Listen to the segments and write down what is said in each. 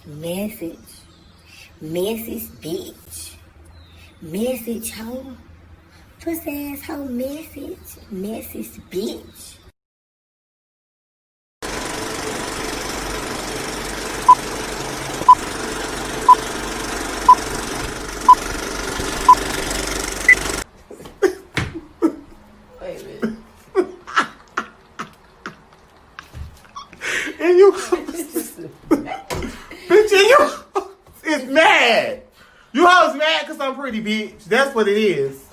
Message. Message bitch. Message hoe. Pussy ass hoe message. Message bitch. Wait a minute. And you, bitch, and you is mad. You hoes mad because I'm pretty, bitch. That's what it is.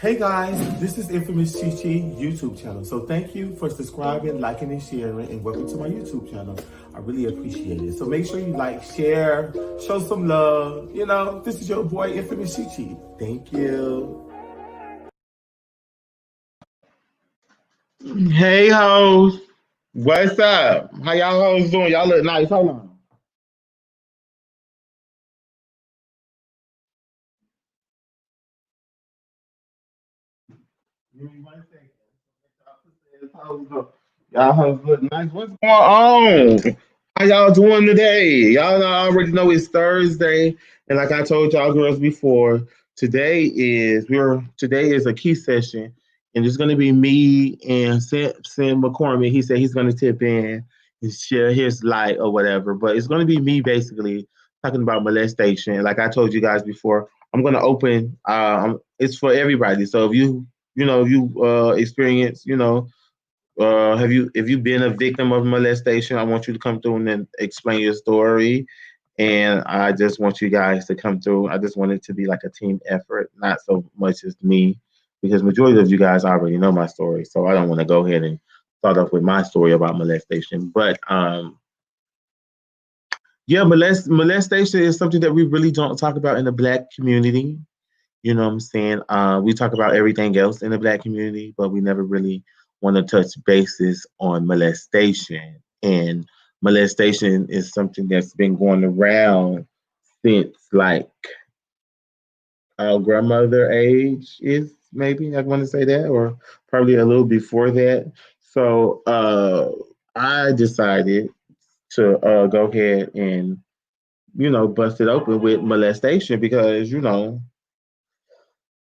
Hey guys, this is Infamous Chi YouTube channel. So thank you for subscribing, liking, and sharing, and welcome to my YouTube channel. I really appreciate it. So make sure you like, share, show some love. You know, this is your boy Infamous Chi. Thank you. Hey hoes, what's up? How y'all hoes doing? Y'all look nice. Hold on. Give me 1 second. Y'all hoes look nice. What's going on? How y'all doing today? Y'all already know it's Thursday, and like I told y'all girls before, today is a key session, and it's gonna be me and Sam McCormick. He said he's gonna tip in and share his light or whatever, but it's gonna be me basically talking about molestation. Like I told you guys before, I'm gonna open. It's for everybody. So if you experience, if you been a victim of molestation, I want you to come through and then explain your story. And I just want you guys to come through. I just want it to be like a team effort, not so much as me, because majority of you guys already know my story. So I don't want to go ahead and start off with my story about molestation. But yeah, molestation is something that we really don't talk about in the Black community. You know what I'm saying? We talk about everything else in the Black community, but we never really want to touch bases on molestation. And molestation is something that's been going around since like our grandmother age is maybe I want to say that, or probably a little before that. So I decided to go ahead and bust it open with molestation because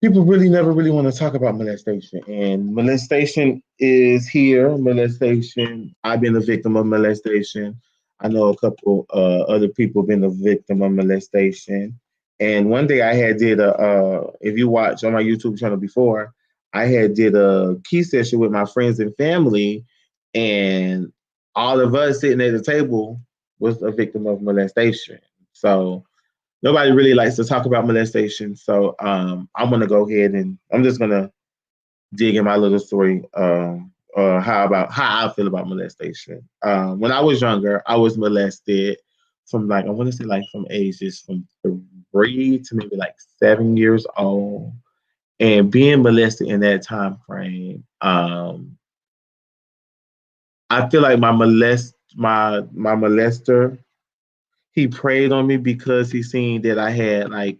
people really never really want to talk about molestation, and molestation is here. Molestation. I've been a victim of molestation. I know a couple other people been a victim of molestation. And one day I had did a. If you watch on my YouTube channel before, I had did a key session with my friends and family, and all of us sitting at the table was a victim of molestation. So nobody really likes to talk about molestation. So I'm gonna go ahead and I'm just gonna dig in my little story. How I feel about molestation. When I was younger, I was molested from like I want to say like from ages from 3 to maybe like 7 years old, and being molested in that time frame. I feel like my molester, he preyed on me because he seen that I had like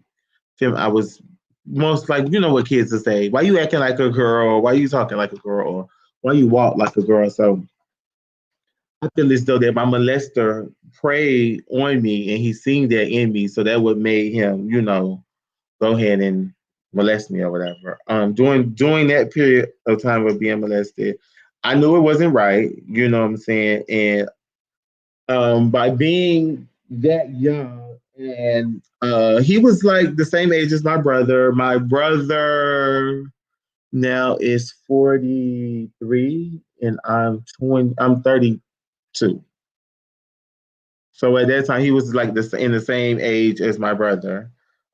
I was most like, you know what kids will say, why you acting like a girl, or why you talking like a girl, or why you walk like a girl. So I feel as though that my molester preyed on me and he seen that in me. So that would made him, go ahead and molest me or whatever. During that period of time of being molested, I knew it wasn't right, you know what I'm saying? And by being that young, and he was like the same age as my brother. My brother now is 43 and I'm 32. So at that time he was like in the same age as my brother,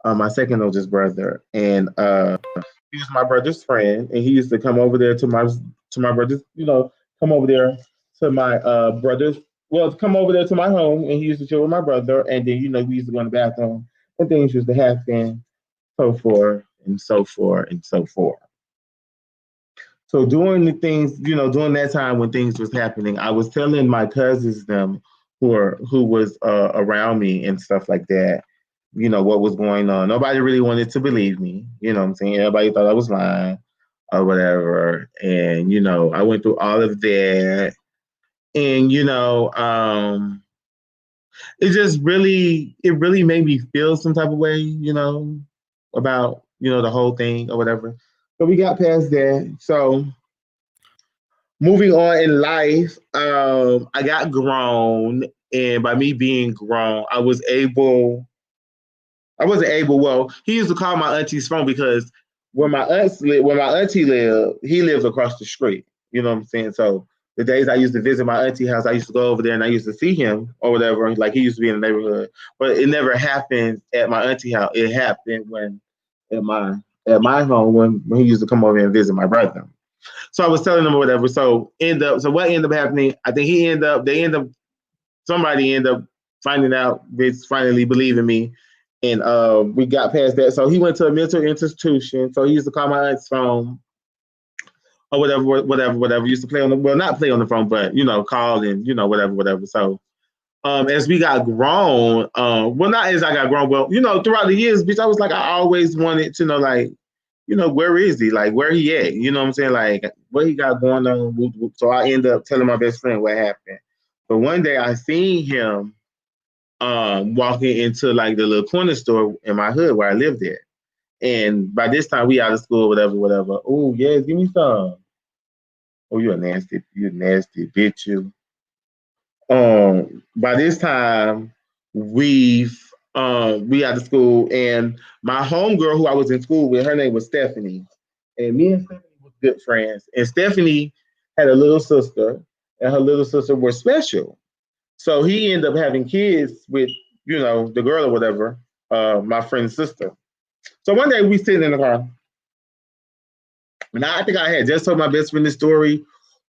my second oldest brother. And he was my brother's friend, and he used to come over there to my brother's, come over there to my brother's. Well, come over there to my home, and he used to chill with my brother. And then we used to go in the bathroom, and things used to happen, so forth and so forth and so forth. So during the things, during that time when things was happening, I was telling my cousins them who was around me and stuff like that, what was going on. Nobody really wanted to believe me. You know what I'm saying? Everybody thought I was lying. or whatever. And, I went through all of that. And, it really made me feel some type of way, about, the whole thing or whatever. So we got past that. So moving on in life, I got grown. And by me being grown, I wasn't able. Well, he used to call my auntie's phone because where my auntie lived, he lives across the street. You know what I'm saying? So the days I used to visit my auntie house, I used to go over there and I used to see him or whatever. Like he used to be in the neighborhood, but it never happened at my auntie house. It happened at my at my home when he used to come over and visit my brother. So I was telling him or whatever. So what ended up happening? I think somebody ended up finding out, bitch finally believing me. And we got past that. So he went to a mental institution. So he used to call my aunt's phone or whatever. Used to play on the well, not play on the phone, but call and whatever. So as we got grown, well, not as I got grown, well, throughout the years, bitch, I was like, I always wanted to know, like, where is he? Like, where he at? You know what I'm saying? Like, what he got going on? Whoop, whoop. So I end up telling my best friend what happened. But one day I seen him walking into like the little corner store in my hood where I lived at. And by this time we out of school, whatever. Oh yes, give me some. Oh, you a nasty bitch, you. By this time we out of school, and my homegirl who I was in school with, her name was Stephanie. And me and Stephanie were good friends. And Stephanie had a little sister, and her little sister was special. So he ended up having kids with, the girl or whatever, my friend's sister. So one day we sitting in the car, and I think I had just told my best friend this story,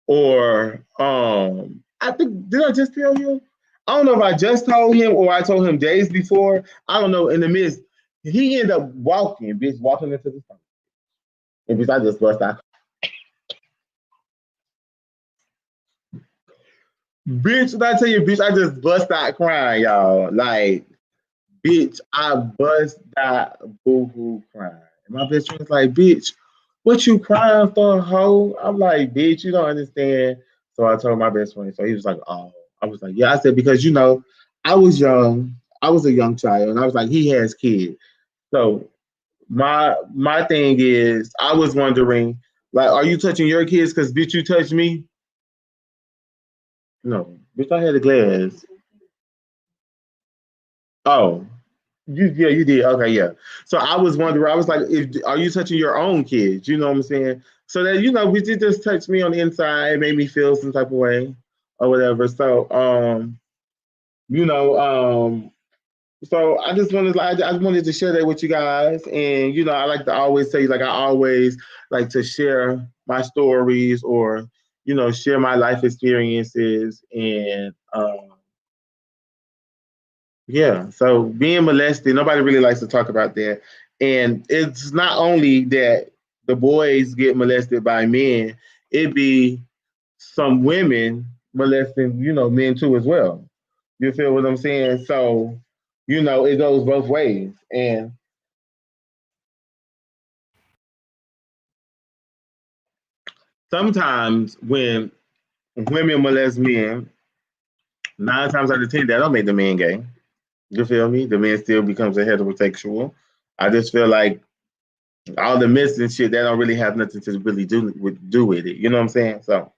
or I think did I just tell you? I don't know if I just told him or I told him days before. I don't know. In the midst, he ended up walking into the store. And bitch, I just bust out. Bitch, did I tell you, bitch, I just bust out crying, y'all. Like, bitch, I bust that boo-hoo crying. And my best friend's like, bitch, what you crying for, hoe? I'm like, bitch, you don't understand. So I told my best friend. So he was like, oh. I was like, yeah. I said, because, I was young. I was a young child. And I was like, he has kids. So my thing is, I was wondering, like, are you touching your kids? Because, bitch, you touched me? No. Bitch, I had a glass. Oh. Yeah, you did. Okay, yeah. So I was wondering, I was like, are you touching your own kids? You know what I'm saying? So that, we did just touch me on the inside, it made me feel some type of way or whatever. So, you know, so I just wanted, I wanted to share that with you guys. And, I like to always say, like, I always like to share my stories or, share my life experiences. And, yeah, so being molested, nobody really likes to talk about that. And it's not only that the boys get molested by men, it be some women molesting, men too as well. You feel what I'm saying? So, it goes both ways. And sometimes when women molest men, 9 times out of 10, that don't make the man gay. You feel me? The man still becomes a heterosexual. I just feel like all the myths and shit that don't really have nothing to really do with it. You know what I'm saying? So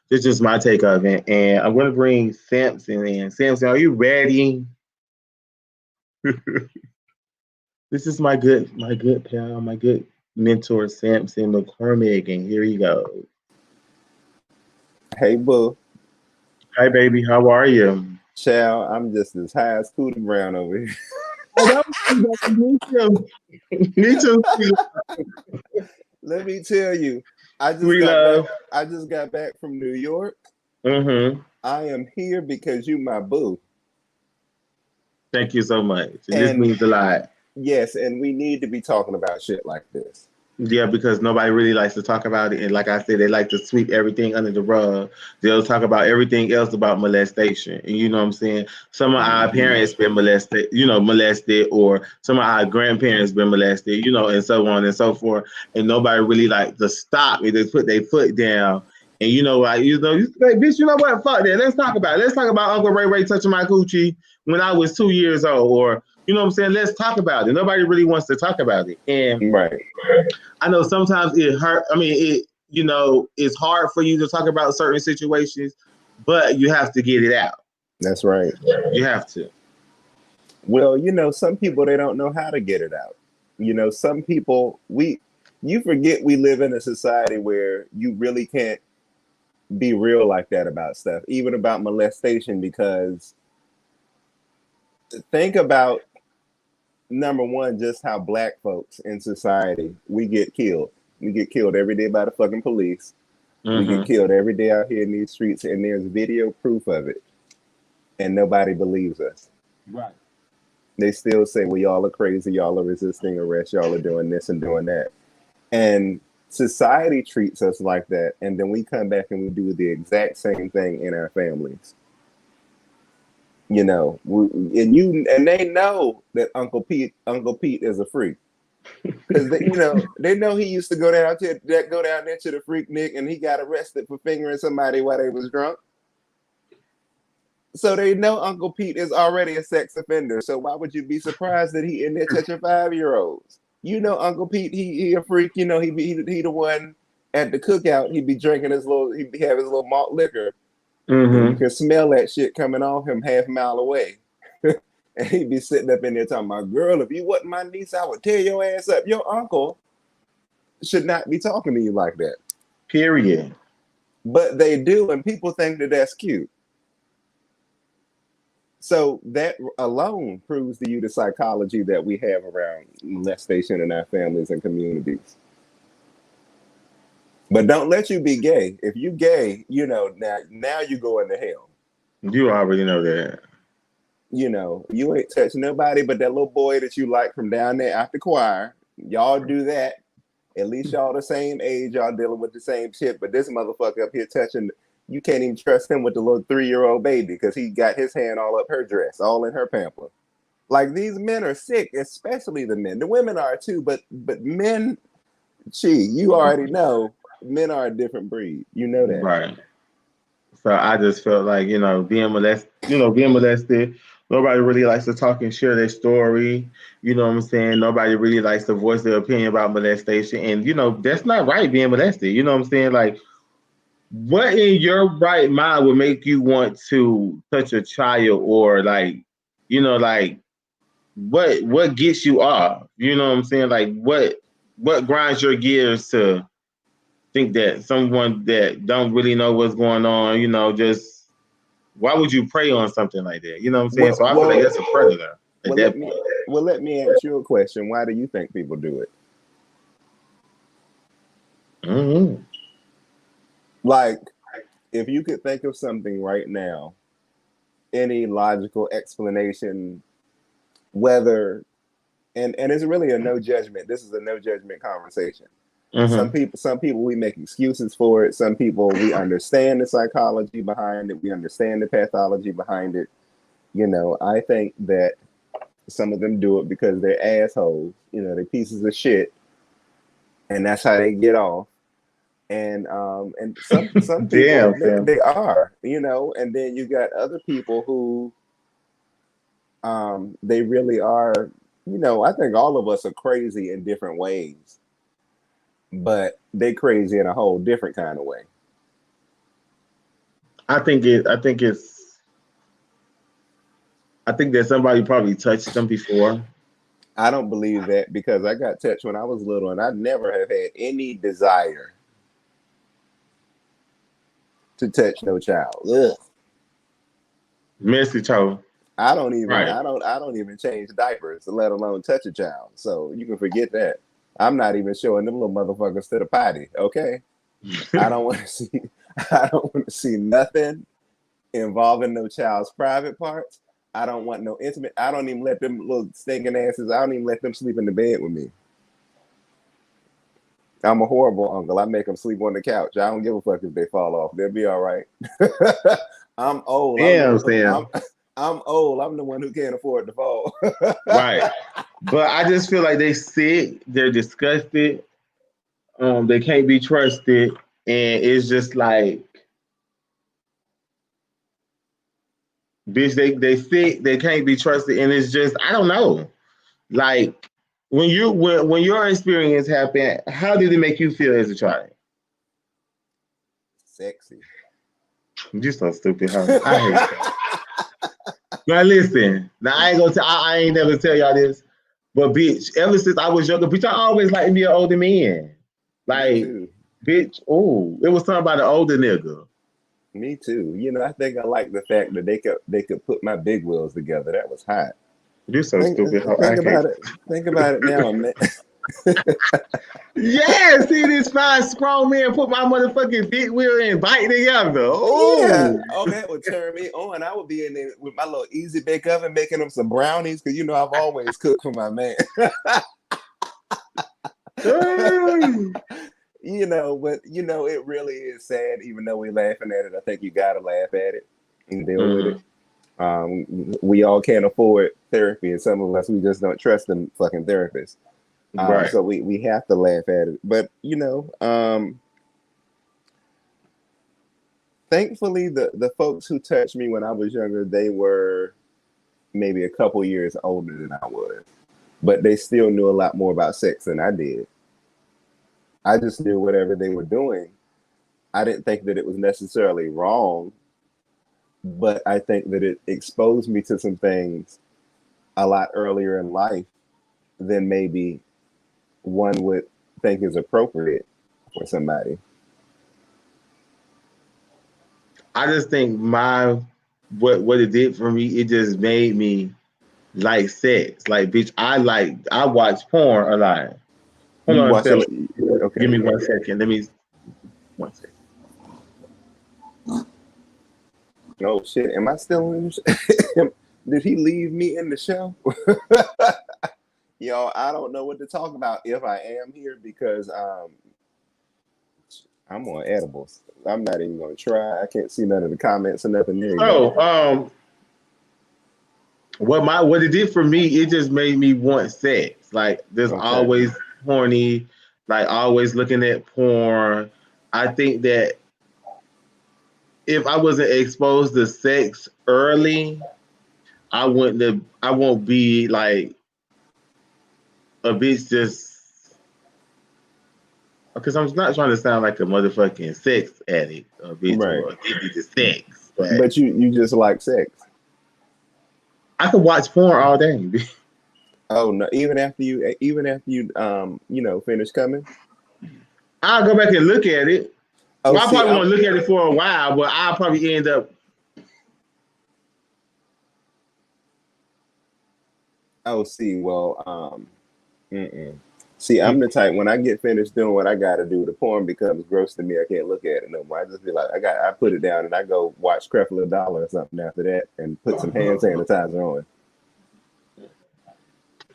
this is just my take of it, and I'm gonna bring Samson in. Samson, are you ready? This is my good pal, my good mentor, Samson McCormick, and here he goes. Hey, boo. Hi, baby. How are you? Chow, I'm just as high as Cootie Brown over here. Oh, that was me too. Me too, Let me tell you, I just sweet got back. love. I just got back from New York. Mm-hmm. I am here because you my boo. Thank you so much. And this And means a lot. yes, and we need to be talking about shit like this. Yeah, because nobody really likes to talk about it. And like I said, they like to sweep everything under the rug. They'll talk about everything else about molestation. And you know what I'm saying? Some of our Mhm. parents been molested, molested, or some of our grandparents been molested, and so on and so forth. And nobody really like to stop it. They put their foot down. And you say, bitch, you know what? Fuck that. Let's talk about it. Let's talk about Uncle Ray Ray touching my coochie when I was 2 years old. Or, you know what I'm saying? Let's talk about it. Nobody really wants to talk about it. And Right. I know sometimes it hurt. I mean, it's hard for you to talk about certain situations, but you have to get it out. That's right. You have to. Well, some people they don't know how to get it out. Some people you forget we live in a society where you really can't be real like that about stuff, even about molestation, because think about number one, just how black folks in society we get killed. We get killed every day by the fucking police. We get Mm-hmm. killed every day out here in these streets, and there's video proof of it, and nobody believes us. Right. They still say, well, y'all are crazy, y'all are resisting arrest, y'all are doing this and doing that. And society treats us like that, and then we come back and we do the exact same thing in our families. And they know that Uncle Pete is a freak. Because they know he used to go down there to the Freak Nick, and he got arrested for fingering somebody while they was drunk. So they know Uncle Pete is already a sex offender. So why would you be surprised that he in there touching 5-year-olds? Uncle Pete, he a freak. He the one at the cookout. He be drinking he have his little malt liquor, and you Mm-hmm. can smell that shit coming off him half a mile away. And he'd be sitting up in there talking about, girl, if you wasn't my niece, I would tear your ass up. Your uncle should not be talking to you like that. Period. But they do, and people think that that's cute. So that alone proves to you the psychology that we have around molestation in our families and communities. But don't let you be gay. If you gay, now you going to hell. You already know that. You ain't touch nobody but that little boy that you like from down there after choir. Y'all do that. At least y'all the same age, y'all dealing with the same shit. But this motherfucker up here touching, you can't even trust him with the little 3-year-old baby because he got his hand all up her dress, all in her pamper. Like, these men are sick, especially the men. The women are too, but men, you already know, men are a different breed. You know that. Right. So I just felt like, being molested, nobody really likes to talk and share their story. You know what I'm saying? Nobody really likes to voice their opinion about molestation. And, that's not right being molested. You know what I'm saying? Like, what in your right mind would make you want to touch a child, or like what gets you off? You know what I'm saying? Like, what grinds your gears to think that someone that don't really know what's going on, just why would you prey on something like that? You know what I'm saying? Well, So I feel like well, that's a predator at well, that point. let me ask you a question. Why do you think people do it? Mm-hmm. Like, if you could think of something right now, any logical explanation, whether and it's really a no judgment. This is a no judgment conversation. Mm-hmm. Some people we make excuses for it. Some people we understand the psychology behind it. We understand the pathology behind it. I think that some of them do it because they're assholes. They're pieces of shit, and that's how they get off. And some people Damn, Sam. they are, and then you got other people who they really are. I think all of us are crazy in different ways, but they crazy in a whole different kind of way. I think that somebody probably touched them before. I don't believe that because I got touched when I was little, and I never have had any desire to touch no child. Ugh. Messy child. Right. I don't even change diapers, let alone touch a child. So you can forget that. I'm not even showing them little motherfuckers to the potty. Okay, I don't want to see. I don't want to see nothing involving no child's private parts. I don't want no intimate. I don't even let them little stinking asses. I don't even let them sleep in the bed with me. I'm a horrible uncle. I make them sleep on the couch. I don't give a fuck if they fall off. They'll be all right. I'm old. Damn, Sam. I'm old. I'm the one who can't afford to fall. Right. But I just feel like they sick. They're disgusted. They can't be trusted, and it's just like, bitch, they sick. They can't be trusted, and it's just I don't know. Like when your experience happened, how did it make you feel as a child? Sexy. You're so stupid, huh? I hate that. Now listen, now I ain't gonna tell. I ain't never tell y'all this, but bitch, ever since I was younger, bitch, I always liked me an older man. Me Like, too. bitch, oh, it was something about an older nigga. Me too. You know, I think I like the fact that they could put my big wheels together. That was hot. You're so Think, stupid. Huh? I think hate. about it. Think about it now, man. Yeah, see this fine strong man put my motherfucking big wheel and bite together. Yeah. Oh, Oh, that would turn me on. I would be in there with my little easy bake oven making them some brownies because you know I've always cooked for my man. You know, but you know, it really is sad, even though we're laughing at it. I think you gotta laugh at it and deal with it. We all can't afford therapy, and some of us we just don't trust them fucking therapists. right. So we have to laugh at it. But you know, thankfully the folks who touched me when I was younger, they were maybe a couple years older than I was. But they still knew a lot more about sex than I did. I just knew whatever they were doing. I didn't think that it was necessarily wrong, but I think that it exposed me to some things a lot earlier in life than maybe one would think is appropriate for somebody. I just think what it did for me, it just made me like sex. Like, bitch, I watch porn a lot. Hold You on, watch Sam. it. Give Okay. me 1 second. Let me 1 second. Oh shit! Am I still in? Did he leave me in the show? Yo, I don't know what to talk about if I am here because I'm on edibles. I'm not even gonna try. I can't see none of the comments or nothing. There you go. So, what it did for me, it just made me want sex. Like, there's Okay. always horny, like always looking at porn. I think that if I wasn't exposed to sex early, I won't be like a bitch just because I'm not trying to sound like a motherfucking sex addict, a bitch Right. or addicted to sex, but But you just like sex. I could watch porn all day. Oh no! Even after you you know finish coming. I'll go back and look at it. Oh, Well, I see, probably won't look at it for a while, but I'll probably end up. well, mm-mm. See, I'm the type when I get finished doing what I got to do, the porn becomes gross to me. I can't look at it no more. I just be like, I put it down and I go watch Creflo Dollar or something after that, and put some hand sanitizer on.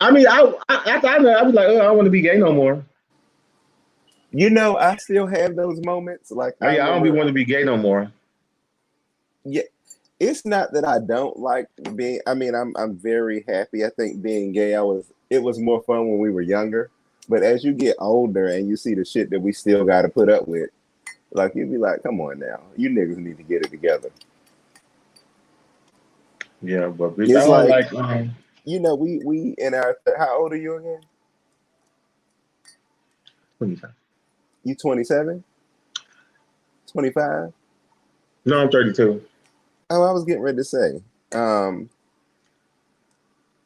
I mean, after I know, I was like, oh, I don't want to be gay no more. You know, I still have those moments. Like Oh I yeah, I don't be remember, want to be gay no more. yeah, it's not that I don't like being. I mean, I'm very happy. I think being gay, it was more fun when we were younger. But as you get older and you see the shit that we still got to put up with, like you'd be like, come on now, you niggas need to get it together. Yeah, but bitch, I It's don't like, like. you know, we in our. How old are you again? 25. You 27? 25? No, I'm 32. Oh, I was getting ready to say.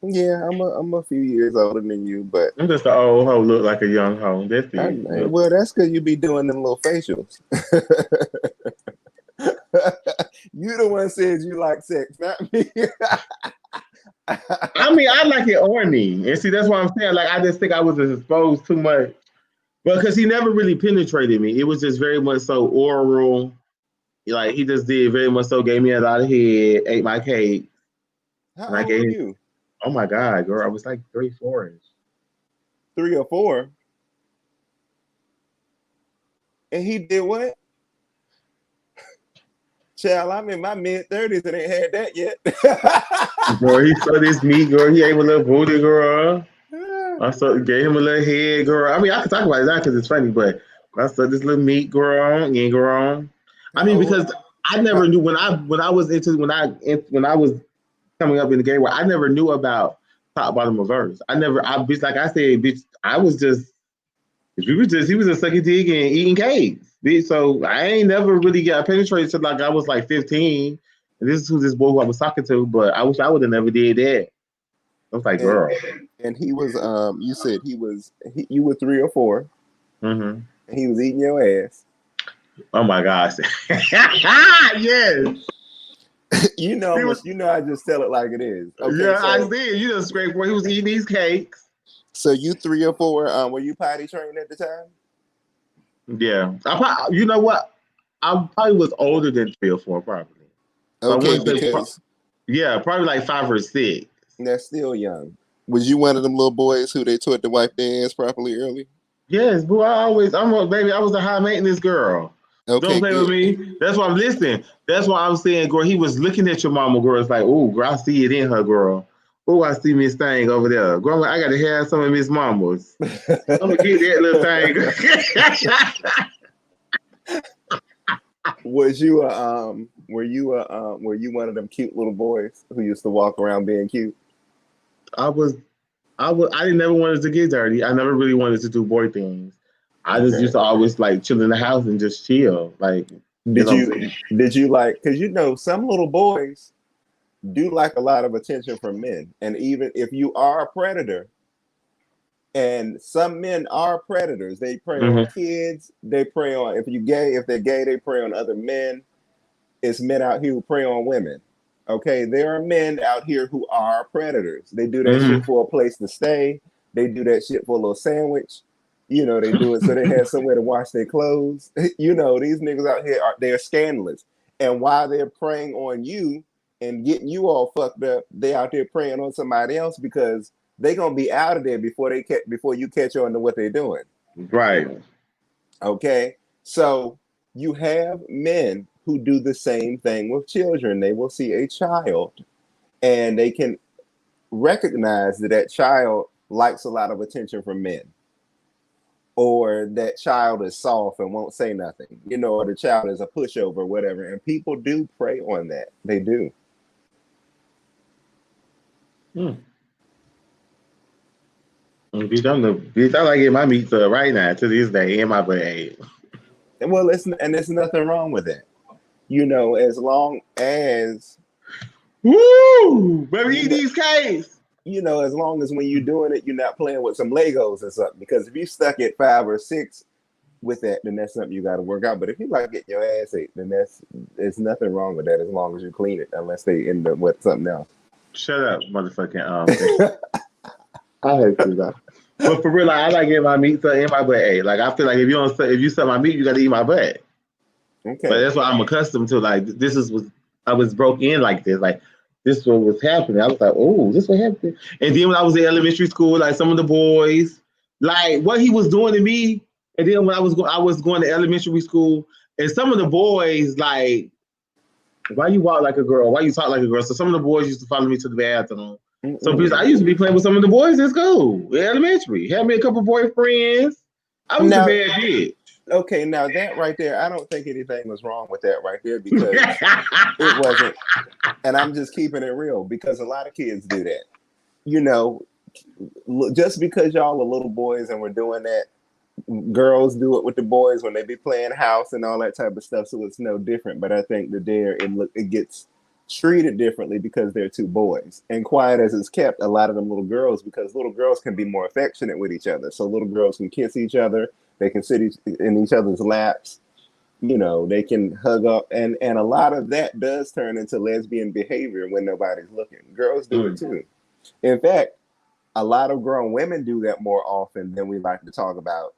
Yeah, I'm a few years older than you, but I'm just an old hoe, look like a young hoe. That's it. well, that's because you be doing them little facials. You the one said you like sex, not me. I mean, I like it orny, and see, that's what I'm saying. Like, I just think I was exposed too much, but because he never really penetrated me, it was just very much so oral. Like he just did very much so, gave me a lot of head, ate my cake, How and I old are gave. you? Oh my god, girl, I was like 3, 4. 3 or 4? And he did what? Child, I'm in my mid-30s and ain't had that yet. Girl, he saw this meat, girl. He ate a little booty, girl. I saw gave him a little head, girl. I mean, I can talk about it now because it's funny, but I saw this little meat, girl. Yeah, girl. I mean, Oh, because I never knew when I was coming up in the gay world, I never knew about top, bottom, reverse. Bitch, like I said, bitch, I was just, he was just sucking dick and eating cakes, bitch. So I ain't never really got penetrated till like I was like 15. And this is who this boy who I was talking to, but I wish I would have never did that. I was like, and girl. and he was you said you were 3 or 4, Mm-hmm. and he was eating your ass. Oh my gosh. Yes. He was, I just tell it like it is. Okay, yeah, I so did. You just scraped where he was eating these cakes. so you 3 or 4, were you potty trained at the time? Yeah. You know what? I probably was older than 3 or 4, probably. So I Okay, want to say, because yeah, probably like 5 or 6. that's still young. Was you one of them little boys who they taught to wipe their ass properly early? Yes, boo. Baby, I was a high maintenance girl. Don't Okay, play with good. me. That's why I'm listening. That's why I'm saying, girl, he was looking at your mama, girl. It's like, oh, girl, I see it in her, girl. Oh, I see Miss Thing over there. Girl, I got to have some of Miss Mama's. I'm going to get that little thing. Was you were you one of them cute little boys who used to walk around being cute? I was, I didn't never wanted to get dirty. I never really wanted to do boy things. I just Okay. used to always like chill in the house and just chill. Like, you Did know what I'm you saying? did you like, because some little boys do like a lot of attention from men. And even if you are a predator, and some men are predators, they prey on Mm-hmm. kids, they prey on, if they're gay, they prey on other men. It's men out here who prey on women. Okay, there are men out here who are predators. They do that shit Mm-hmm. for a place to stay. They do that shit for a little sandwich. They do it so they have somewhere to wash their clothes. These niggas out here they're scandalous. And while they're preying on you and getting you all fucked up, they out there preying on somebody else because they gonna be out of there before you catch on to what they're doing. Right. Okay, so you have men who do the same thing with children. They will see a child and they can recognize that child likes a lot of attention from men, or that child is soft and won't say nothing, or the child is a pushover or whatever. And people do prey on that. They do. Hmm. Bitch, I like get my meat up right now to this day in my butt. And well, there's nothing wrong with that. As long as Woo! Baby, eat you these cakes. as long as when you're doing it, you're not playing with some Legos or something. Because if you stuck at 5 or 6 with that, then that's something you got to work out. But if you like getting your ass ate, then there's nothing wrong with that as long as you clean it, unless they end up with something else. Shut up, motherfucking I hate you though. But for real, like, I like getting my meat in my butt. Like I feel like if you suck my meat, you gotta eat my butt. But Okay. that's what I'm accustomed to. Like I was broke in like this. Like this is what was happening. I was like, oh, this what happened. And then when I was in elementary school, like some of the boys, like what he was doing to me. And then when I was going to elementary school, and some of the boys like, why you walk like a girl? Why you talk like a girl? So some of the boys used to follow me to the bathroom. So because I Mm-mm. used to be playing with some of the boys in school, in elementary. Had me a couple boyfriends. I was a Now, bad bitch. okay, now that right there, I don't think anything was wrong with that right there, because it wasn't. And I'm just keeping it real, because a lot of kids do that. Just because y'all are little boys and we're doing that, girls do it with the boys when they be playing house and all that type of stuff. So it's no different. But I think that it gets treated differently because they're 2 boys. And quiet as it's kept, a lot of them little girls, because little girls can be more affectionate with each other. So little girls can kiss each other. They can sit in each other's laps. They can hug up, and a lot of that does turn into lesbian behavior when nobody's looking. Girls do it Mm. too. In fact, a lot of grown women do that more often than we like to talk about.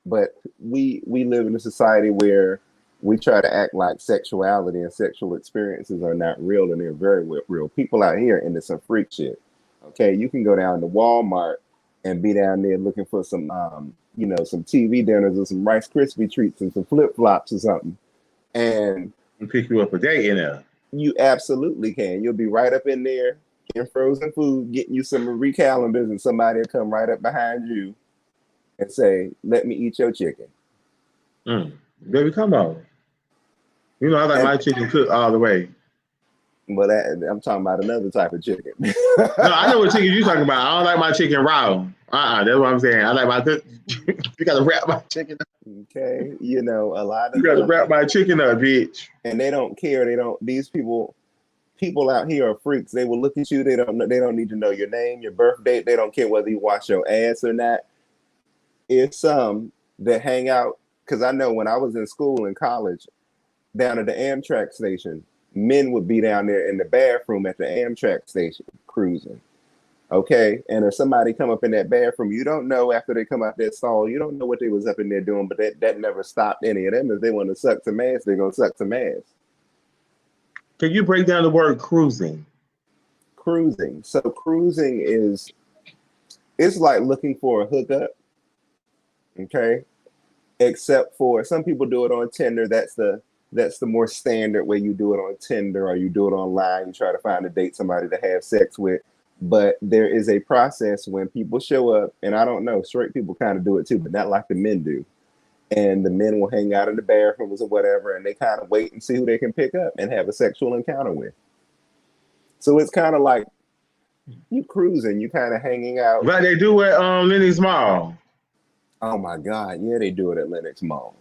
But we live in a society where we try to act like sexuality and sexual experiences are not real, and they're very real. People out here into some freak shit. Okay, you can go down to Walmart and be down there looking for some some TV dinners or some Rice Krispie treats and some flip flops or something. And pick you up a date in there. You absolutely can. You'll be right up in there in frozen food, getting you some Marie calendars, and somebody will come right up behind you and say, "Let me eat your chicken." Baby, come on. You know, I like my chicken cooked all the way. But I'm talking about another type of chicken. No, I know what chicken you're talking about. I don't like my chicken raw. That's what I'm saying. I like my cook. You gotta wrap my chicken up. Okay, a lot of you gotta wrap my chicken up, bitch. And they don't care. These people out here are freaks. They will look at you. They don't need to know your name, your birth date. They don't care whether you wash your ass or not. It's some that hang out, because I know when I was in school in college, down at the Amtrak station, men would be down there in the bathroom at the Amtrak station cruising. Okay, and if somebody come up in that bathroom, you don't know after they come out that stall, you don't know what they was up in there doing, but that never stopped any of them. If they want to suck some ass, they're gonna suck some ass. Can you break down the word cruising? Cruising. So cruising it's like looking for a hookup. Okay, except for some people do it on Tinder. That's the more standard way. You do it on Tinder or you do it online. You try to find a date, somebody to have sex with. But there is a process when people show up, and I don't know, straight people kind of do it too, but not like the men do. And the men will hang out in the bathrooms or whatever, and they kind of wait and see who they can pick up and have a sexual encounter with. So it's kind of like you cruising, you kind of hanging out. Like they do at Lennox Mall. Oh my God, yeah, they do it at Lennox Mall.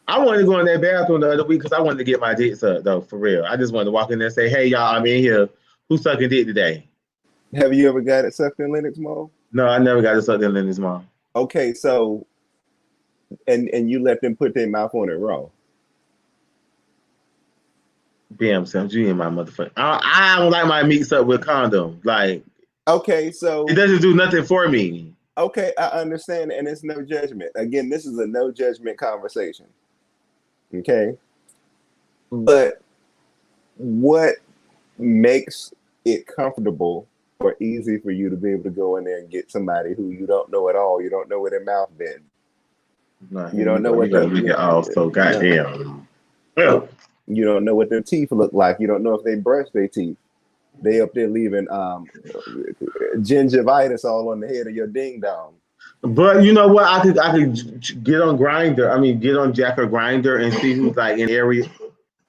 I wanted to go in that bathroom the other week because I wanted to get my dick sucked, though, for real. I just wanted to walk in there and say, "Hey, y'all, I'm in here. Who's sucking dick today?" Have you ever got it sucked in Lennox Mall? No, I never got it sucked in Lennox Mall. Okay, so, and you let them put their mouth on it raw. Damn, Sam, you in my motherfucker. I don't like my meat sucked with condom. Like, okay, so it doesn't do nothing for me. Okay, I understand, and it's no judgment. Again, this is a no judgment conversation. Okay, but what makes it comfortable or easy for you to be able to go in there and get somebody who you don't know at all? You don't know where their mouth been. You don't know what they're all so goddamn. Well, you don't know what their teeth look like. You don't know if they brush their teeth. They up there leaving gingivitis all on the head of your ding dong. But you know what? I could get on Grindr. I mean, get on Jack or Grindr and see who's like in the area.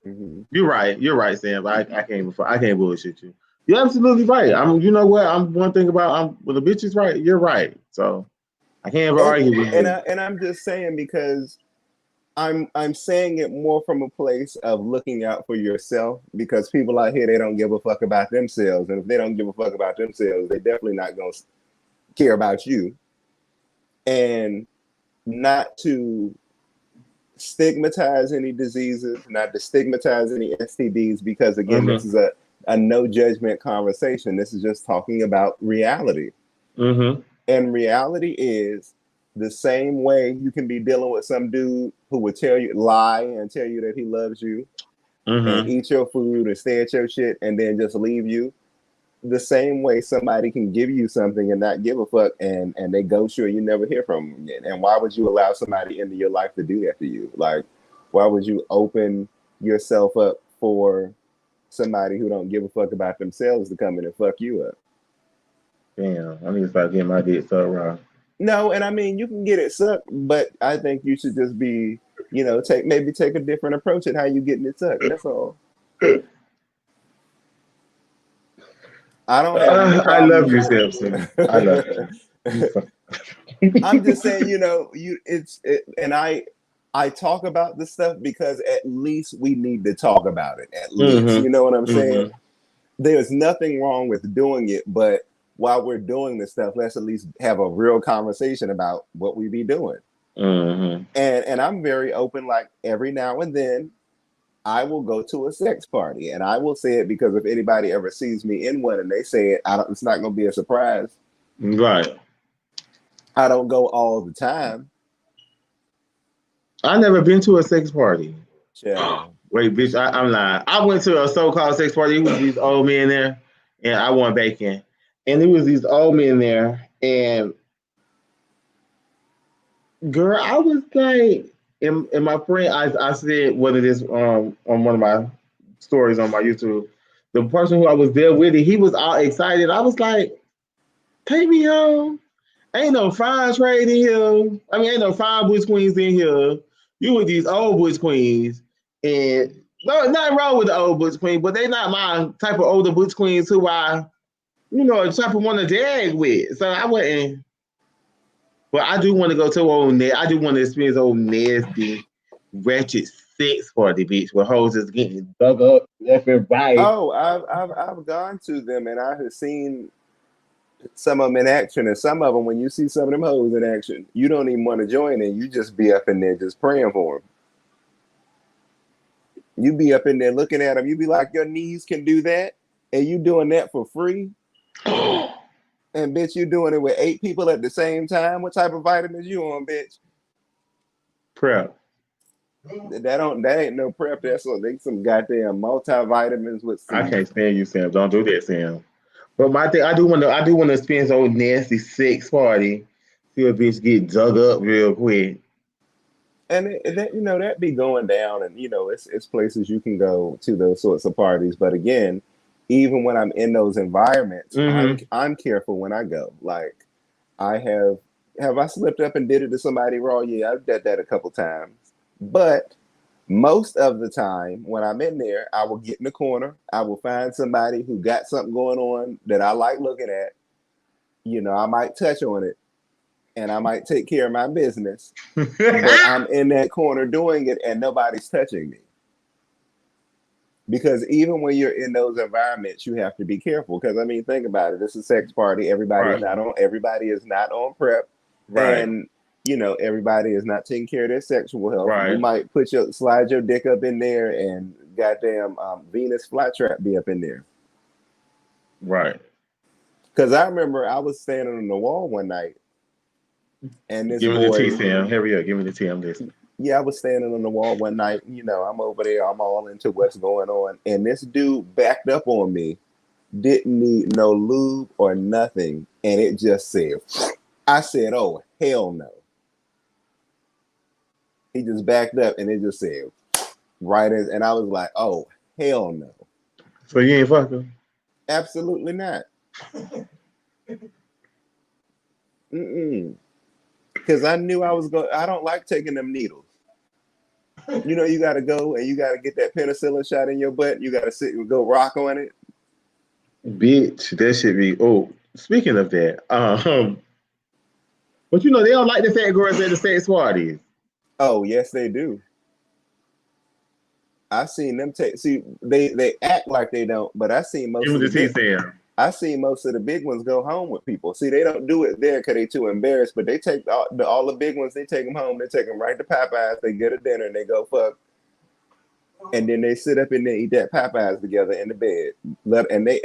Mm-hmm. You're right, Sam. I can't bullshit you. You're absolutely right. You know what? I'm one thing about well, the bitch is right. You're right. So I can't ever argue with you. And I'm just saying because I'm saying it more from a place of looking out for yourself, because people out here, they don't give a fuck about themselves, and if they don't give a fuck about themselves, they definitely not gonna care about you. And not to stigmatize any diseases, not to stigmatize any STDs, because again, this is a no judgment conversation. This is just talking about reality. And reality is the same way you can be dealing with some dude who would lie and tell you that he loves you and eat your food and stay at your shit and then just leave you. The same way somebody can give you something and not give a fuck and they ghost you and you never hear from them again. And why would you allow somebody into your life to do that to you? Like, why would you open yourself up for somebody who don't give a fuck about themselves to come in and fuck you up? Damn, I need to start getting my dick so wrong. No, and I mean, you can get it sucked, but I think you should just be, take a different approach at how you getting it sucked. That's all. I don't have I love you, Samson. I love you. I'm just saying, and I talk about this stuff because at least we need to talk about it. At least, you know what I'm saying? There's nothing wrong with doing it, but while we're doing this stuff, let's at least have a real conversation about what we be doing. And I'm very open. Like every now and then, I will go to a sex party, and I will say it because if anybody ever sees me in one and they say it, it's not going to be a surprise. Right. I don't go all the time. I never been to a sex party. Yeah. Wait, bitch, I'm lying. I went to a so-called sex party. It was these old men there, and I won bacon. And it was these old men there, and Girl, I was like, and my friend, I said what it is on one of my stories on my YouTube. The person who I was there with, he was all excited. I was like, take me home. Ain't no fine trade in here. I mean, ain't no fine butch queens in here. You with these old butch queens, and no, nothing wrong with the old butch queen, but they not my type of older butch queens who I, type of want to drag with. So I wouldn't. But I do want to go to old. I do want to experience old nasty, wretched sex party, bitch, where hoes just getting dug up left and right. Oh, I've gone to them and I have seen some of them in action, and some of them, when you see some of them hoes in action, you don't even want to join in. You just be up in there just praying for them. You be up in there looking at them. You be like, your knees can do that, and you doing that for free. And bitch, you doing it with 8 people at the same time. What type of vitamins you on, bitch? Prep. That ain't no prep. That's some goddamn multivitamins with I some. can't stand you, Sam. Don't do that, Sam. But my thing, I do want to experience old nasty sex party. See a bitch get dug up real quick. And that that be going down, and it's places you can go to those sorts of parties. But again, even when I'm in those environments, Mm-hmm. I'm careful when I go. Like I have I slipped up and did it to somebody raw? Yeah, I've done that a couple times. But most of the time when I'm in there, I will get in the corner. I will find somebody who got something going on that I like looking at. I might touch on it and I might take care of my business, but I'm in that corner doing it and nobody's touching me. Because even when you're in those environments, you have to be careful. Because I mean, think about it. It's a sex party. Right. Everybody is not on prep. Right. And everybody is not taking care of their sexual health. You Right. might slide your dick up in there and goddamn Venus flytrap be up in there. Right. Because I remember I was standing on the wall one night and this Give me the tea, boy, Sam. Hurry up. Give me the tea. I'm listening. yeah, I was standing on the wall one night. I'm over there. I'm all into what's going on. And this dude backed up on me, didn't need no lube or nothing. And it just said, I said, oh, hell no. He just backed up and it just said, right as, and I was like, oh, hell no. So you ain't fucking? Absolutely not. Because I knew I was going, I don't like taking them needles. You got to go and you got to get that penicillin shot in your butt. You got to sit and go rock on it. Bitch, that should be. Oh, speaking of that, but they don't like the fat girls at the sex parties. Oh, yes, they do. I seen them take. See, they act like they don't, but Give me the tea, Sam. I see most of the big ones go home with people. See, they don't do it there because they too embarrassed. But they take all the big ones. They take them home. They take them right to Popeyes. They get a dinner and they go fuck. And then they sit up in there, eat that Popeyes together in the bed. And they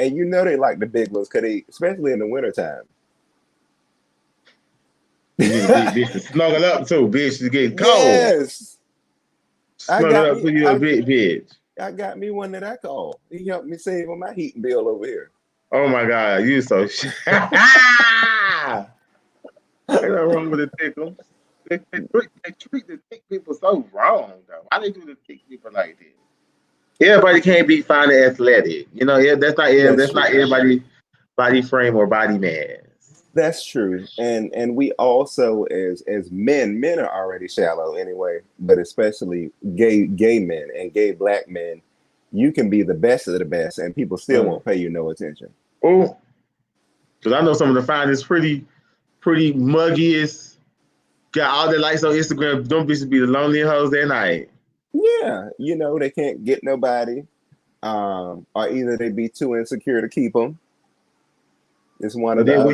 like the big ones because they, especially in the wintertime. You need a big bitch to snuggle up too, bitch. It's getting cold. Yes, Snuggle up to you a big bitch. I got me one that I call. He helped me save on my heating bill over here. Oh my God, you so Ain't nothing wrong with the tickle. They treat the thick people so wrong though. Why they do the thick people like this? Everybody can't be fine and athletic. Yeah, That's that's not true. everybody body frame or body mass. That's true. And we also as men are already shallow anyway, but especially gay men and gay black men, you can be the best of the best and people still won't pay you no attention. Oh, because I know some of the finest, pretty muggiest, got all the likes on Instagram. Them bitches be the lonely hoes that night. Yeah, they can't get nobody, or either they be too insecure to keep them. It's one or And the then other.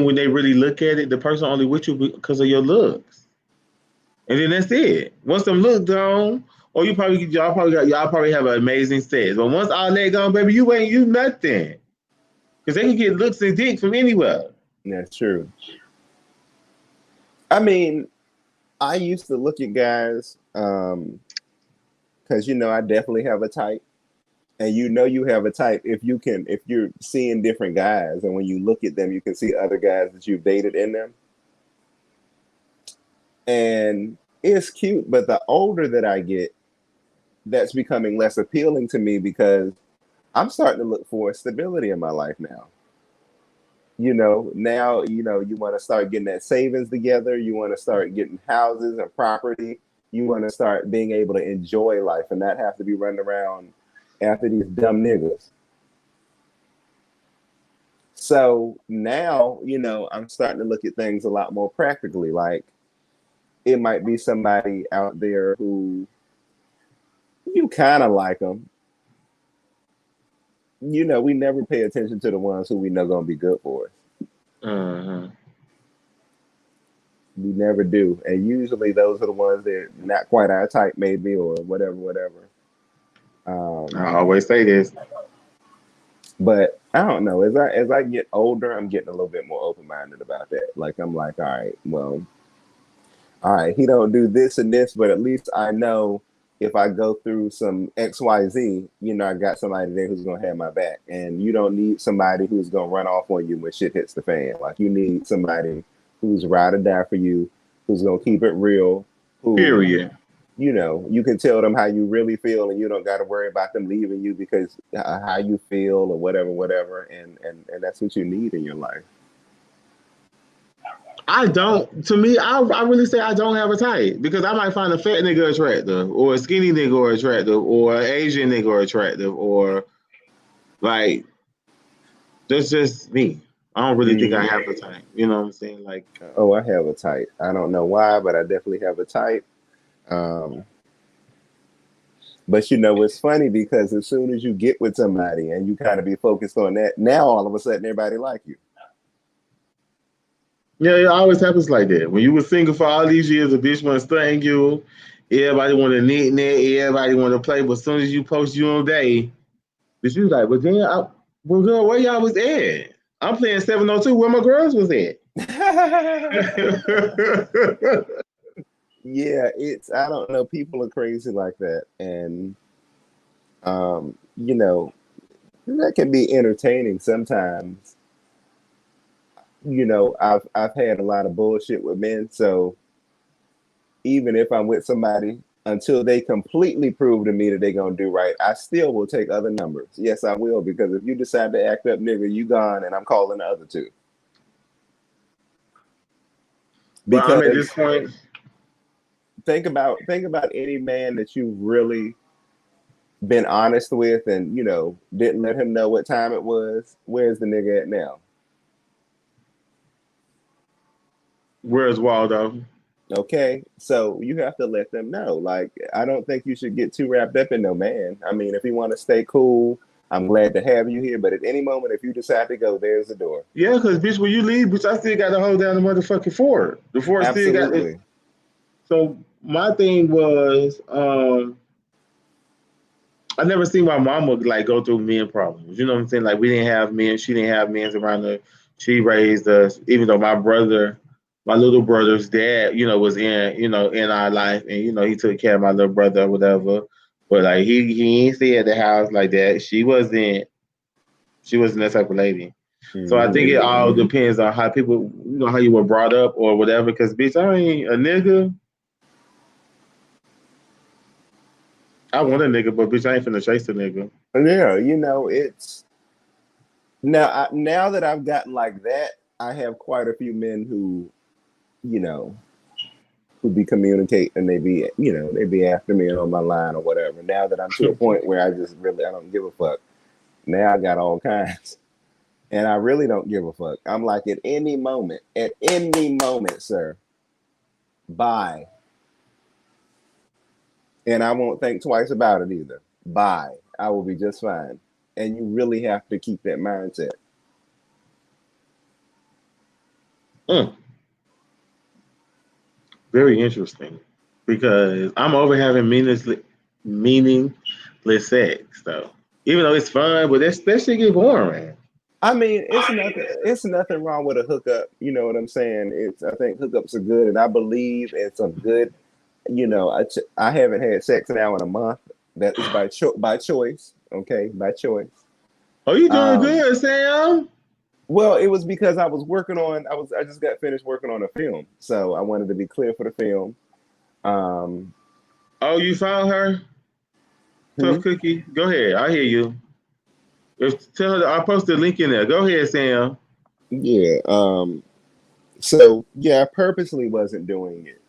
when they really look at it, the person only with you because of your looks. And then that's it. Once them looks gone, or y'all probably have an amazing sex. But once all that gone, baby, you ain't you nothing. Because they can get looks and dick from anywhere. That's true. I mean, I used to look at guys, because I definitely have a type. And you have a type if you're seeing different guys and when you look at them you can see other guys that you've dated in them. And it's cute, but the older that I get, that's becoming less appealing to me because I'm starting to look for stability in my life now. Now, you want to start getting that savings together. You want to start getting houses and property. You want to start being able to enjoy life and not have to be running around after these dumb niggas. So now, I'm starting to look at things a lot more practically. Like, it might be somebody out there who you kind of like them. We never pay attention to the ones who we know going to be good for us. Uh-huh. We never do. And usually those are the ones that are not quite our type, maybe, or whatever. I always say this. But I don't know. As I get older, I'm getting a little bit more open-minded about that. Like, I'm like, all right, he don't do this and this, but at least I know if I go through some XYZ, I got somebody there who's going to have my back. And you don't need somebody who's going to run off on you when shit hits the fan. Like, you need somebody who's ride or die for you, who's going to keep it real. Period. You can tell them how you really feel and you don't got to worry about them leaving you because how you feel or whatever. And that's what you need in your life. I don't. To me, I really say I don't have a type because I might find a fat nigga attractive, or a skinny nigga attractive, or an Asian nigga attractive, or like that's just me. I don't really think I have a type. You know what I'm saying? Like, oh, I have a type. I don't know why, but I definitely have a type. But it's funny because as soon as you get with somebody and you kind of be focused on that, now all of a sudden everybody like you. Yeah, it always happens like that. When you were single for all these years, a bitch want to sting you. Everybody want to knit net. Everybody want to play. But as soon as you post your own day, bitch, you like, but then, well, girl, where y'all was at? I'm playing 702. Where my girls was at? Yeah, I don't know. People are crazy like that, and that can be entertaining sometimes. I've had a lot of bullshit with men, so even if I'm with somebody, until they completely prove to me that they're gonna do right, I still will take other numbers. Yes, I will, because if you decide to act up, nigga, you gone, and I'm calling the other two. But Because I'm at this point. think about any man that you've really been honest with and didn't let him know what time it was. Where's the nigga at now? Where's Waldo? Okay, so you have to let them know. Like, I don't think you should get too wrapped up in no man. I mean, if you want to stay cool, I'm glad to have you here. But at any moment, if you decide to go, there's the door. Yeah, because bitch, when you leave, bitch, I still got to hold down the motherfucking fort. The fort still got it. Absolutely. So my thing was, I never seen my mama like go through men problems. You know what I'm saying? Like, we didn't have men, she didn't have men around her. She raised us, even though my little brother's dad, was in our life, and he took care of my little brother or whatever. But like he ain't stay at the house like that. She wasn't that type of lady. So I think it all depends on how people, how you were brought up or whatever. Because bitch, I ain't a nigga. I want a nigga, but bitch, I ain't finna chase a nigga. Yeah, it's now that I've gotten like that, I have quite a few men who be communicating, and they be after me and on my line or whatever. Now that I'm to a point where I don't give a fuck. Now I got all kinds, and I really don't give a fuck. I'm like, at any moment, sir, bye. And I won't think twice about it either. Bye. I will be just fine. And you really have to keep that mindset. Very interesting, because I'm over having meaningless sex, though. Even though it's fun, but that shit get boring. I mean, it's nothing wrong with a hookup. You know what I'm saying? I think hookups are good, and I believe it's a good. I haven't had sex now in a month. That is by choice. Okay, by choice. Oh, you doing good, Sam? Well, it was because I just got finished working on a film, so I wanted to be clear for the film. Um, Oh, you found her? hmm? Tough Cookie? Go ahead. I hear you. Tell her I posted a link in there. Go ahead, Sam. Yeah. So yeah, I purposely wasn't doing it,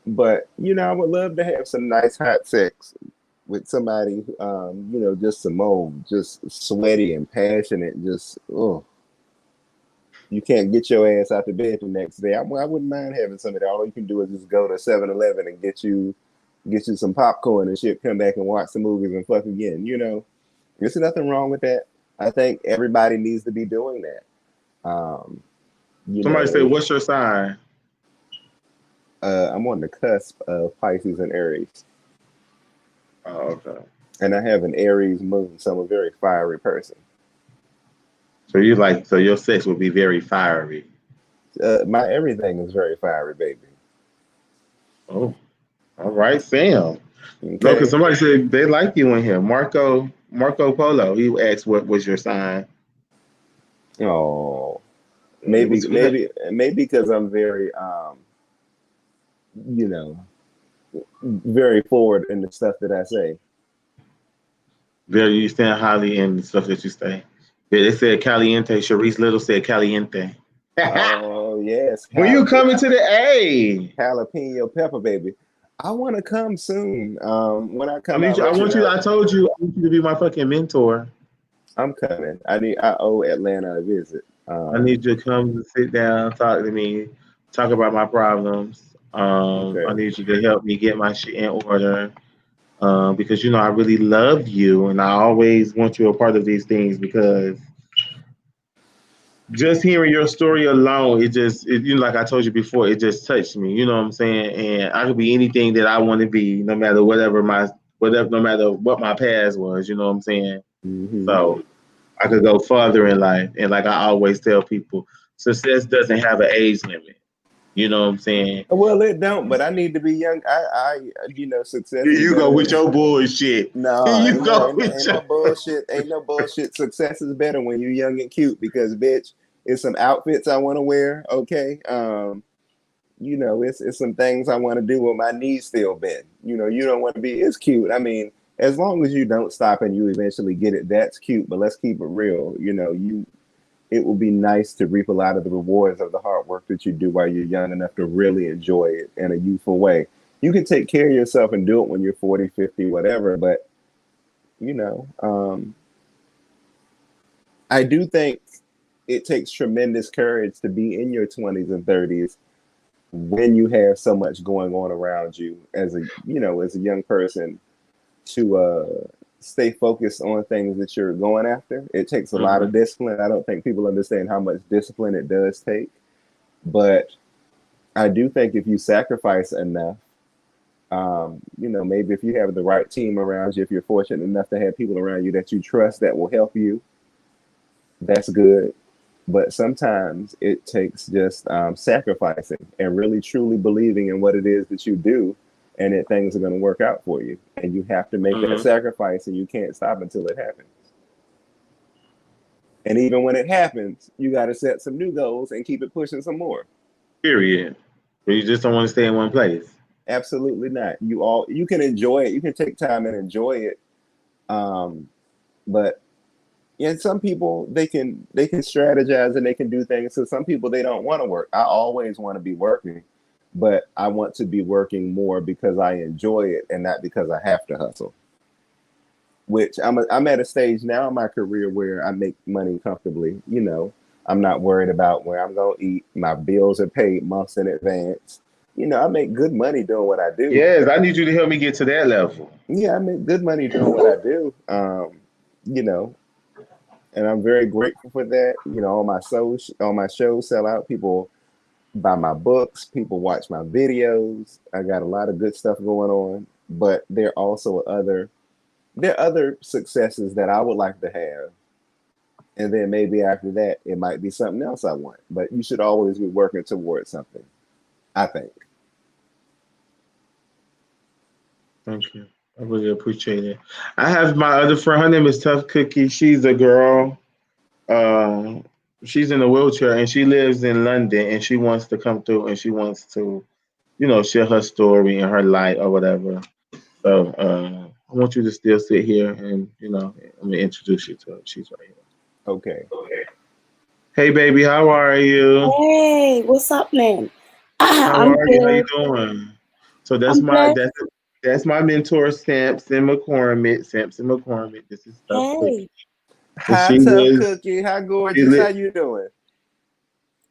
but I would love to have some nice hot sex with somebody, just some old, just sweaty and passionate, just oh, you can't get your ass out the bed the next day. I wouldn't mind having some of that. All you can do is just go to 7-Eleven and get you some popcorn and shit. Come back and watch the movies and fuck again. There's nothing wrong with that. I think everybody needs to be doing that. You Somebody know, say, "What's your sign?" I'm on the cusp of Pisces and Aries, Oh, okay. and I have an Aries moon, so I'm a very fiery person. So your sex would be very fiery. My everything is very fiery, baby. Oh, all right, Sam. No, because Okay. somebody said they like you in here. Marco Polo. He asked what was your sign. Oh, It was maybe because I'm very, you know, very forward in the stuff that I say. very you stand highly in the stuff that you say. Yeah, they said caliente. Sharice Little said caliente. Oh yes, When you coming to the A? jalapeno pepper, baby. I want to come soon. When I I come, need I'll you. I let you want you. know. I told you. I want you to be my fucking mentor. I'm coming. I owe Atlanta a visit. I need you to come to sit down, talk to me, talk about my problems. I Okay. need you to help me get my shit in order. Because I really love you, and I always want you a part of these things because just hearing your story alone, like I told you before, it just touched me. You know what I'm saying? And I could be anything that I want to be, no matter no matter what my past was. You know what I'm saying? Hmm. So I could go farther in life, and like I always tell people, success doesn't have an age limit. You know what I'm saying? Well, it don't, but I need to be young. Success Here is you better go with than. your bullshit. Here No, you go with ain't your. no bullshit. Ain't no bullshit. Success is better when you're young and cute because, bitch, it's some outfits I want to wear. Okay. It's some things I want to do with my knees still bent. You don't want to be. It's cute. I mean, as long as you don't stop and you eventually get it, that's cute. But let's keep it real. It will be nice to reap a lot of the rewards of the hard work that you do while you're young enough to really enjoy it in a youthful way. You can take care of yourself and do it when you're 40, 50, whatever. But you know, um, I do think it takes tremendous courage to be in your 20s and 30s when you have so much going on around you as a young person to stay focused on things that you're going after. It takes a lot of Mhm. discipline. I don't think people understand how much discipline it does take, but I do think if you sacrifice enough, maybe if you have the right team around you, if you're fortunate enough to have people around you that you trust that will help you, that's good. But sometimes it takes just sacrificing and really truly believing in what it is that you do and that things are going to work out for you. And you have to make that Mhm. sacrifice and you can't stop until it happens. And even when it happens, you got to set some new goals and keep it pushing some more. Period. But you just don't want to stay in one place. Absolutely not. You can enjoy it. You can take time and enjoy it. Um, but and some people they can strategize and they can do things. So some people they don't want to work. I always want to be working, but I want to be working more because I enjoy it and not because I have to hustle. Which I'm at a stage now in my career where I make money comfortably. I'm not worried about where I'm gonna eat. My bills are paid months in advance. I make good money doing what I do. Yes, I need you to help me get to that level. Yeah, I make good money doing what I do. You know, and I'm very grateful for that. All my shows sell out. People buy my books. People watch my videos. I got a lot of good stuff going on, but there are other successes that I would like to have, and then maybe after that, it might be something else I want. But you should always be working towards something, I think. Thank you. I really appreciate it. I have my other friend. Her name is Tough Cookie. She's a girl. Uh, She's in a wheelchair and she lives in London and she wants to come through and she wants to, share her story and her light or whatever. So I want you to still sit here and I'm gonna introduce you to her. She's right here. Okay. Hey baby, how are you? Hey, what's up, man? How I'm are you? How you good. doing? So that's I'm my blessed. that's my mentor Samson McCormick. Samson McCormick. This is Tough Cookie. Hey, And Hi, Tough Cookie. Hi, she gorgeous. How li- you doing?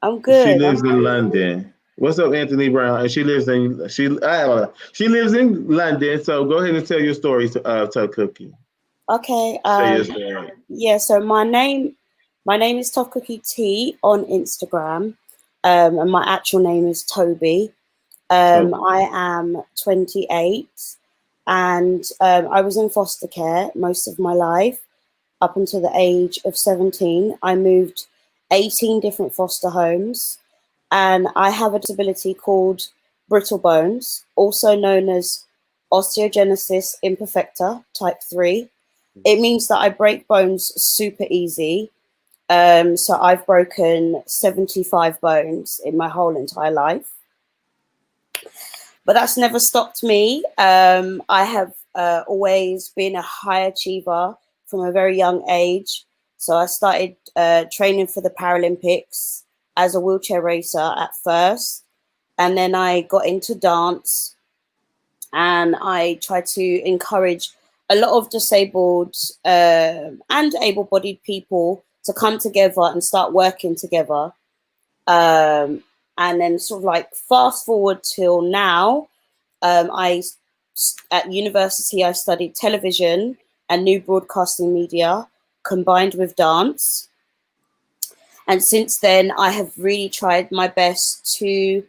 I'm she good. lives in London. What's up, Anthony Brown? And she lives in London. So go ahead and tell your story, Tough Cookie. Okay. Tell your story. Yeah. So my name is Tough Cookie T on Instagram, and my actual name is Toby. Toby. I am 28, and I was in foster care most of my life up until the age of 17. I moved 18 different foster homes, and I have a disability called brittle bones, also known as osteogenesis imperfecta type 3. It means that I break bones super easy. So I've broken 75 bones in my whole entire life. But that's never stopped me. I have always been a high achiever from a very young age. So I started training for the Paralympics as a wheelchair racer at first. And then I got into dance, and I tried to encourage a lot of disabled and able bodied people to come together and start working together. Um, and then, sort of like, fast forward till now, I at university I studied television and new broadcasting media combined with dance, and since then I have really tried my best to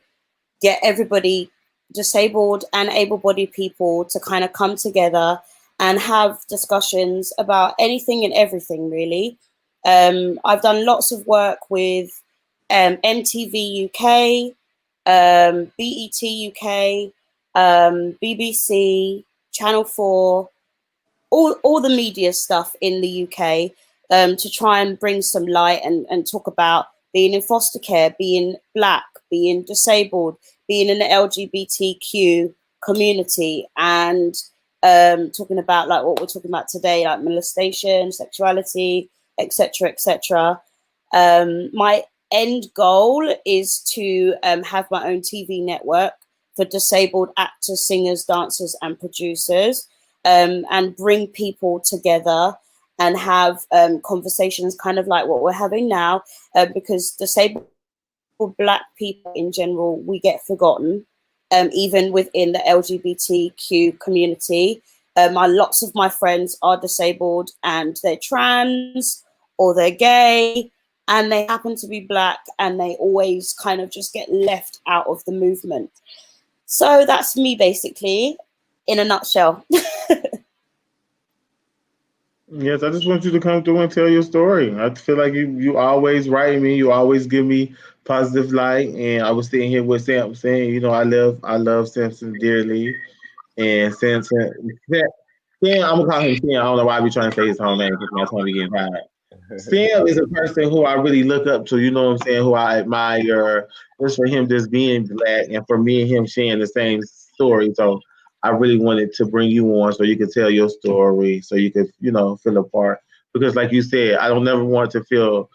get everybody, disabled and able-bodied people, to kind of come together and have discussions about anything and everything, really. I've done lots of work with MTV UK, BET UK, BBC, Channel 4, all the media stuff in the UK, to try and bring some light and talk about being in foster care, being black, being disabled, being in the LGBTQ community, and talking about like what we're talking about today, like molestation, sexuality, etc., etc. My end goal is to have my own TV network for disabled actors, singers, dancers, and producers, and bring people together and have conversations kind of like what we're having now, because disabled black people in general, we get forgotten, even within the LGBTQ community. Lots of my friends are disabled and they're trans or they're gay and they happen to be black, and they always kind of just get left out of the movement. So that's me basically in a nutshell. Yes, I just want you to come through and tell your story. I feel like you always write me, you always give me positive light. And I was sitting here with Sam saying, I love Samson dearly. And Sam, I'm gonna call him Sam. I don't know why I be trying to say his whole name because my tongue be getting tired. Sam is a person who I really look up to, you know what I'm saying, who I admire, just for him just being black and for me and him sharing the same story. So I really wanted to bring you on so you could tell your story, so you could, feel a part. Because like you said, I don't never want to feel,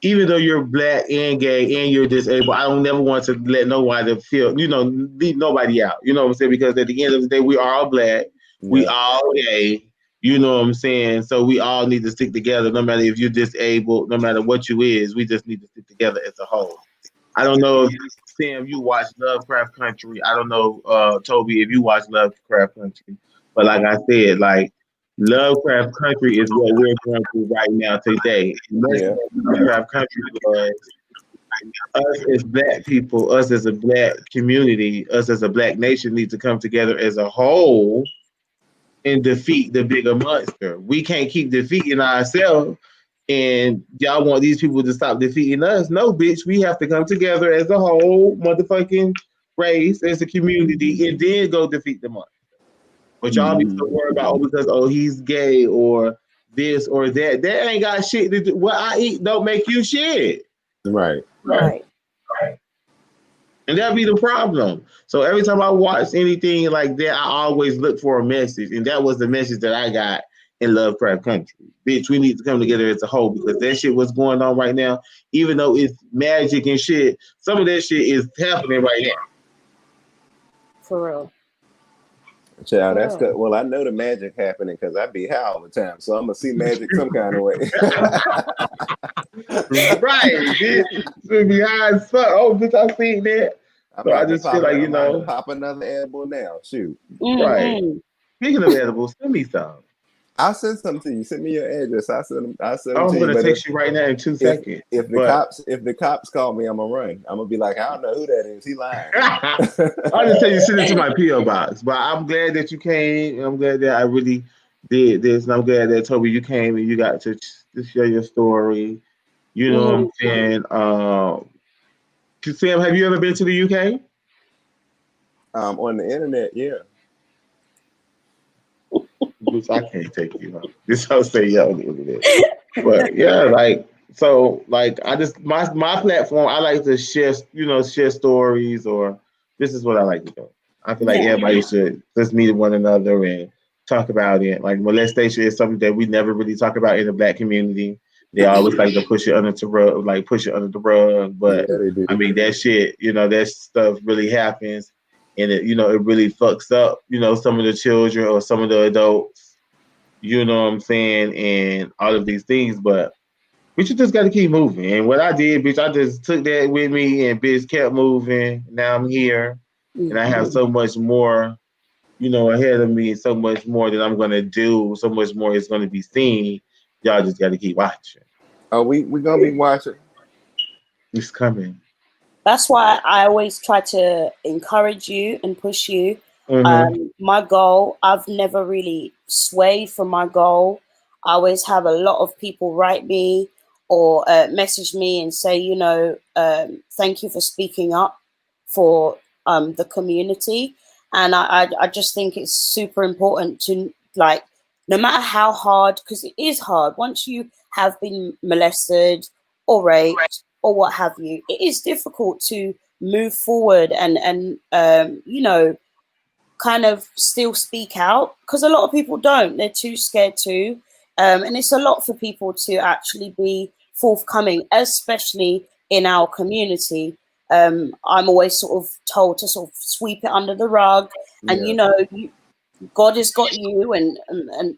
even though you're black and gay and you're disabled, I don't never want to let nobody feel, leave nobody out. You know what I'm saying? Because at the end of the day, we are all black, we Yeah. all gay. You know what I'm saying? So we all need to stick together, no matter if you're disabled, no matter what you is. We just need to stick together as a whole. I don't know if Sam, you watch Lovecraft Country. I don't know, Toby, if you watch Lovecraft Country. But like I said, like Lovecraft Country is what we're going through right now today. Yeah. Lovecraft Country was us as black people, us as a black community, us as a black nation need to come together as a whole and defeat the bigger monster. We can't keep defeating ourselves and y'all want these people to stop defeating us. No, bitch, we have to come together as a whole motherfucking race, as a community, and then go defeat the monster. But y'all be so Mhm. worried about, because he's gay or this or that. That ain't got shit to do. What I eat don't make you shit. Right. Right. And that'd be the problem. So every time I watch anything like that, I always look for a message. And that was the message that I got in Lovecraft Country. Bitch, we need to come together as a whole because that shit what's going on right now, even though it's magic and shit, some of that shit is happening right now. For real. Child, that's good. Well, I know the magic happening because I be high all the time, so I'm gonna see magic some kind of way. Right, bitch. It's gonna be high as fuck. Oh, bitch, I seen that. So I just feel like, pop another edible now. Shoot. Right. Speaking of edibles, send me some. I'll send some to you. Send me your address. I'll send them I'm to gonna you. text you right now in 2 seconds. If the cops call me, I'm gonna run. I'm gonna be like, I don't know who that is. He lying. I'll just tell you, send it to my P.o. Box. But I'm glad that you came. I'm glad that I really did this, and I'm glad that Toby, you came and you got to share your story. You know what I'm saying? Sam, have you ever been to the UK? On the internet, yeah. Which I can't take you on. This I'll say yeah on the internet. But yeah, like so, like I just my platform. I like to share stories, or this is what I like to do. I feel like everybody should just meet one another and talk about it. Like molestation is something that we never really talk about in the Black community. They always like to push it under the rug, but I mean that shit, that stuff really happens, and it really fucks up, some of the children or some of the adults, you know what I'm saying, and all of these things, but we just got to keep moving. And what I did, bitch, I just took that with me and bitch kept moving. Now I'm here, and I have so much more, ahead of me, so much more that I'm gonna do, so much more is gonna be seen. Y'all just got to keep watching. Oh, we gonna be watching. It's coming. That's why I always try to encourage you and push you. My goal, I've never really swayed from my goal. I always have a lot of people write me or message me and say, thank you for speaking up for the community. And I just think it's super important to, like, no matter how hard, because it is hard, once you have been molested or raped or what have you, it is difficult to move forward and kind of still speak out, because a lot of people don't. They're too scared to. And it's a lot for people to actually be forthcoming, especially in our community. I'm always sort of told to sort of sweep it under the rug, and God has got you, and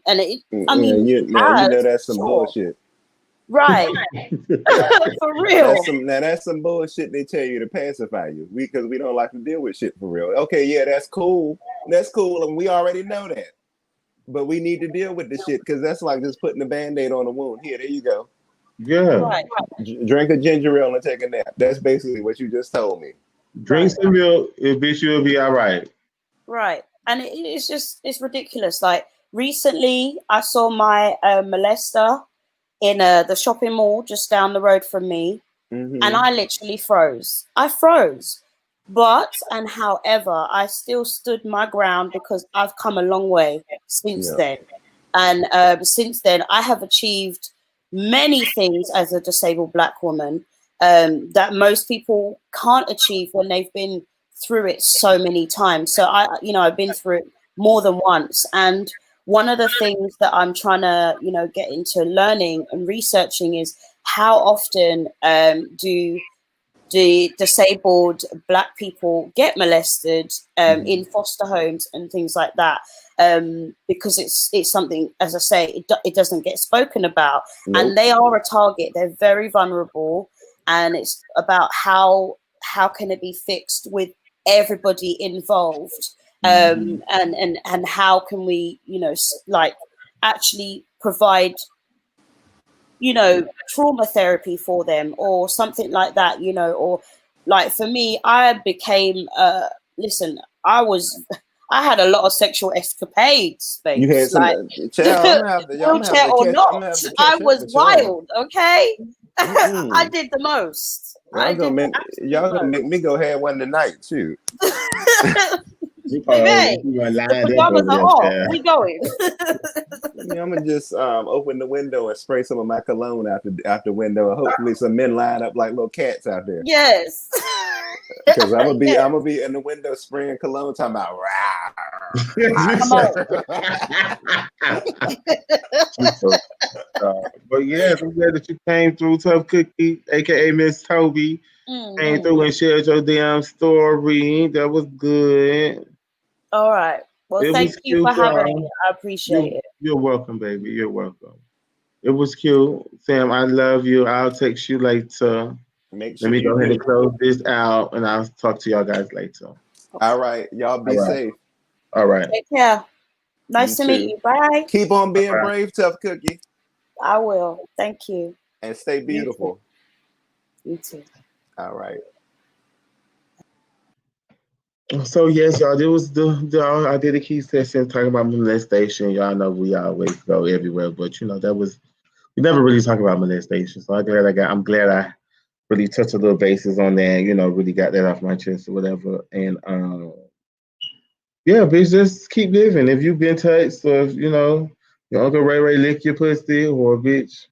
it. I mean, that's some bullshit, right? For real. That's some bullshit they tell you to pacify you, because we don't like to deal with shit for real. Okay, yeah, that's cool, and we already know that, but we need to deal with the shit, because that's like just putting a Band-Aid on a wound. Here, there you go. Yeah. Right. Drink a ginger ale and take a nap. That's basically what you just told me. Drink some milk, bitch, you'll be all right. Right. And it's ridiculous. Like, recently I saw my molester in the shopping mall just down the road from me, and I literally froze. I froze. However, I still stood my ground, because I've come a long way since then. And since then, I have achieved many things as a disabled Black woman that most people can't achieve when they've been through it so many times. So I've been through it more than once. And one of the things that I'm trying to, get into learning and researching is how often do the disabled Black people get molested in foster homes and things like that, because it's something, as I say, it doesn't get spoken about. And they are a target. They're very vulnerable, and it's about how can it be fixed with everybody involved, and how can we actually provide trauma therapy for them or something like that, or like for me, I became I had a lot of sexual escapades, babes. You had some wheelchair or not, I was wild, okay? I did the most. Y'all gonna make me go have one tonight too. Baby, You gonna the line up pajamas over are there, off. child. We going. Yeah, I'm gonna just open the window and spray some of my cologne out the window, and hopefully some men line up like little cats out there. Yes. Because I'm gonna be in the window spraying cologne, talking about Come on. But yeah, I'm glad that you came through, Tough Cookie, aka Miss Toby. Came through and shared your damn story. That was good. All right. Well, It thank was you cute, for having y'all. me. I appreciate it. You're welcome, baby. You're welcome. It was cute. Sam, I love you. I'll text you later. make Let sure me you go ahead do. and close this out, and I'll talk to y'all guys later. All right, y'all be All right. safe. All right. Take care. Nice You to too. meet you. Bye. Keep on being Bye. brave, Tough Cookie, I will. Thank you. and stay beautiful. You too. All right. So yes, y'all, there was I did a key session talking about molestation. Y'all know we always go everywhere, but that was we never really talk about molestation. So I'm glad I really touched a little bases on that. Really got that off my chest or whatever. And yeah, bitch, just keep living. If you've been touched, or if your Uncle Ray Ray lick your pussy, or bitch,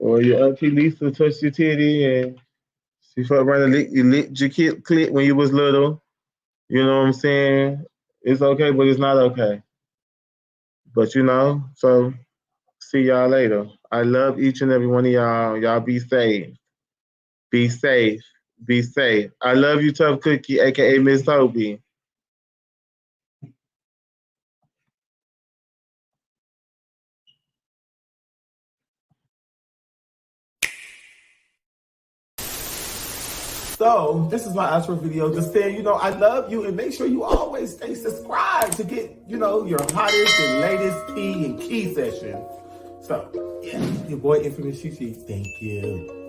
or your Auntie Lisa touched your titty and she fucked around and licked your clit when you was little. You know what I'm saying? It's okay, but it's not okay. But so see y'all later. I love each and every one of y'all. Y'all be safe. Be safe. Be safe. I love you, Tough Cookie, aka Miss Toby. So this is my outro video, just saying, I love you, and make sure you always stay subscribed to get, your hottest and latest tea and key sessions. So yeah, your boy Infamous Chichi, thank you.